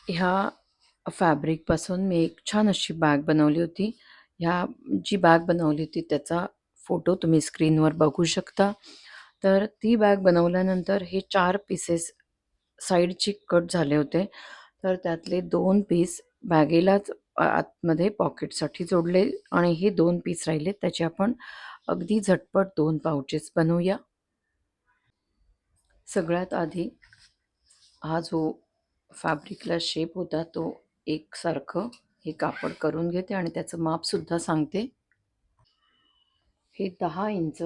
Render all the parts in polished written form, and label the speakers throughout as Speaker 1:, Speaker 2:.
Speaker 1: ह्या फॅब्रिकपासून मी एक छान अशी बॅग बनवली होती. ह्या जी बॅग बनवली होती त्याचा फोटो तुम्ही स्क्रीनवर बघू शकता. तर ती बॅग बनवल्यानंतर हे 4 पीसेस साईडची कट झाले होते. तर त्यातले 2 पीस बॅगेलाच आतमध्ये पॉकेटसाठी जोडले आणि हे 2 पीस राहिले त्याचे आपण अगदी झटपट 2 पाउचेस बनवूया. सगळ्यात आधी हा जो फॅब्रिकला शेप होता तो एकसारखं हे कापड करून घेते आणि त्याचं मापसुद्धा सांगते. हे 10 इंच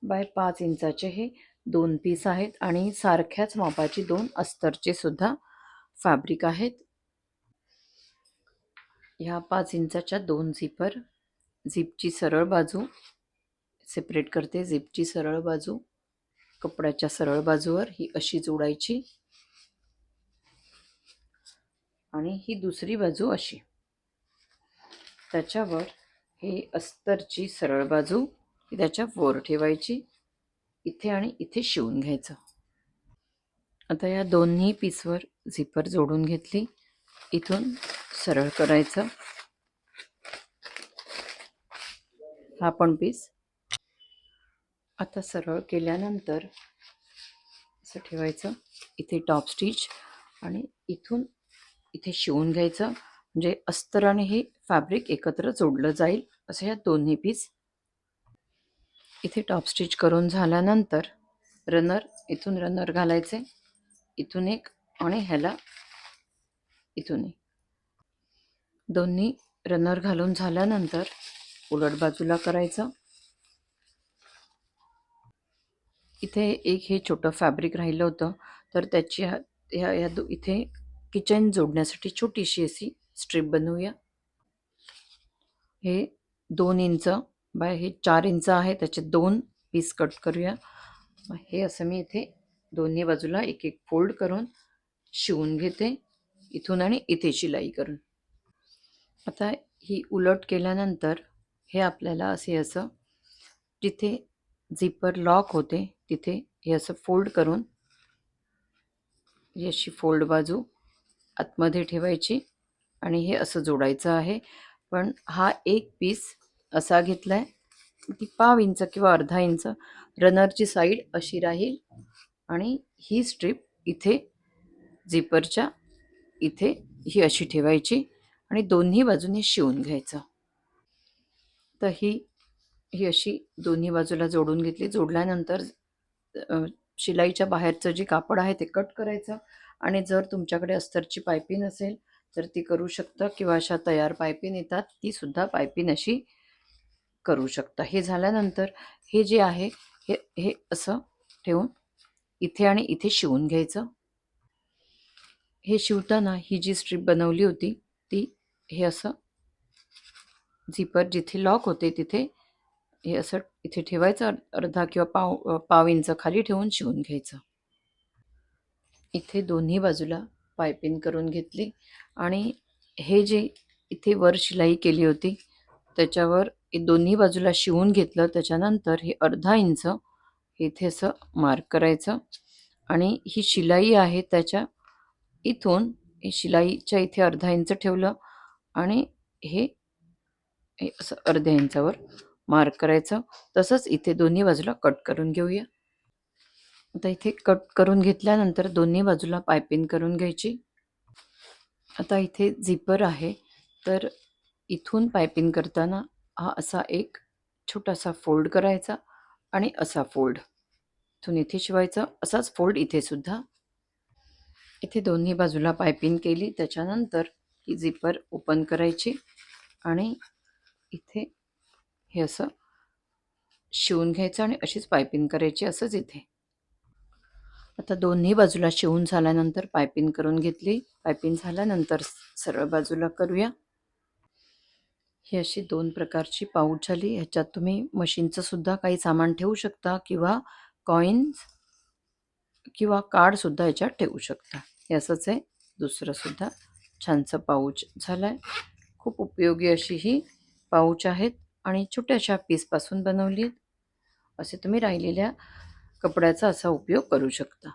Speaker 1: बाय 5 इंचाचे हे 2 पीस आहेत आणि सारख्याच मापाची 2 अस्तरचे सुद्धा फॅब्रिक आहेत. ह्या 5 इंचाच्या 2 झिपर, झिपची सरळ बाजू सेपरेट करते. झिपची सरळ बाजू कपड्याच्या सरळ बाजूवर ही अशी जोडायची आणि ही दुसरी बाजू अशी. त्याच्यावर हे अस्तरची सरळ बाजू त्याच्या वर ठेवायची. इथे आणि इथे शिवून घ्यायचं. आता या दोन्ही पीसवर झिपर जोडून घेतली. इथून सरळ करायचं. हा पण पीस आता सरळ केल्यानंतर असं ठेवायचं. इथे टॉप स्टिच आणि इथून इथे शिवून घ्यायचं. म्हणजे अस्तर आणि हे फॅब्रिक एकत्र जोडलं जाईल असं ह्या दोन्ही पीस. इथे टॉप स्टिच करून झाल्यानंतर इथून रनर घालायचे. इथून एक आणि ह्याला इथून एक. दोन्ही रनर घालून झाल्यानंतर उलट बाजूला करायचं. इथे एक हे छोटं फॅब्रिक राहिलं होतं तर त्याची इथे किचन जोडण्यासाठी छोटीशी अशी स्ट्रीप बनवूया. हे 2 इंच बाय हे 4 इंच आहे त्याचे 2 पीस कट करूया. हे असं मी इथे दोन्ही बाजूला एक एक फोल्ड करून शिवून घेते. इथून आणि इथे शिलाई करून. आता ही उलट केल्यानंतर हे आपल्याला असं जिथे झिपर लॉक होते तिथे हे असं फोल्ड करून ही अशी फोल्ड बाजू आतमध्ये ठेवायची आणि हे असं जोडायचं आहे. पण हा एक पीस असा घेतलाय की 1/2 इंच किंवा अर्धा इंच रनरची साईड अशी राहील आणि ही स्ट्रीप इथे झिपरच्या इथे ही अशी ठेवायची आणि दोन्ही बाजूने शिवून घ्यायचं. तर ही अशी दोन्ही बाजूला जोडून घेतली. जोडल्यानंतर शिलाईच्या बाहेरचं जे कापड आहे ते कट करायचं आणि जर तुमच्याकडे अस्तरची पायपिन असेल तर ती करू शकता किंवा अशा तयार पायपिन येतात ती सुद्धा पायपिन अशी करू शकता. हे झाल्यानंतर हे जे आहे हे हे असं ठेवून इथे आणि इथे शिवून घ्यायचं. हे शिवताना ही जी स्ट्रीप बनवली होती ती हे असं झिपर जिथे लॉक होते तिथे हे असं इथे ठेवायचं. अर्धा किंवा पाव इंच खाली ठेवून शिवून घ्यायचं. इथे दोन्ही बाजूला पायपिंग करून घेतली आणि हे जे इथे वर शिलाई केली होती त्याच्यावर दोन्ही बाजूला शिवून घेतलं. त्याच्यानंतर हे अर्धा इंच इथे असं मार्क करायचं आणि ही शिलाई आहे त्याच्या इथून शिलाईच्या इथे अर्धा इंच ठेवलं आणि हे असं अर्ध्या इंचावर मार्क करायचं. तसंच इथे दोन्ही बाजूला कट करून घेऊया. आता इथे कट करून घेतल्यानंतर दोन्ही बाजूला पायपिंग करून घ्यायची. आता इथे झिपर आहे तर इथून पायपिंग करताना हा असा एक छोटासा फोल्ड करायचा आणि असा फोल्ड इथून इथे शिवायचं. असाच फोल्ड इथे सुद्धा. इथे दोन्ही बाजूला पायपिंग केली. त्याच्यानंतर ही झिपर ओपन करायची आणि इथे हे असं शिवून घ्यायचं आणि अशीच पायपिंग करायची. असंच इथे. आता दोन्ही बाजूला शिवून झाल्यानंतर पायपिंग करून घेतली. पायपिंग झाल्यानंतर सरळ बाजूला करूया. ही अशी 2 प्रकारची पाऊच झाली. ह्याच्यात तुम्ही मशीनचं सुद्धा काही सामान ठेवू शकता किंवा कॉईन्स किंवा कार्डसुद्धा याच्यात ठेवू शकता. हे असंच आहे. दुसरं सुद्धा छानसं पाऊच झालं आहे. खूप उपयोगी अशी ही पाऊच आहेत आणि छोट्याशा पीसपासून बनवली आहेत. असे तुम्ही राहिलेल्या कपड्याचा असा उपयोग करू शकता.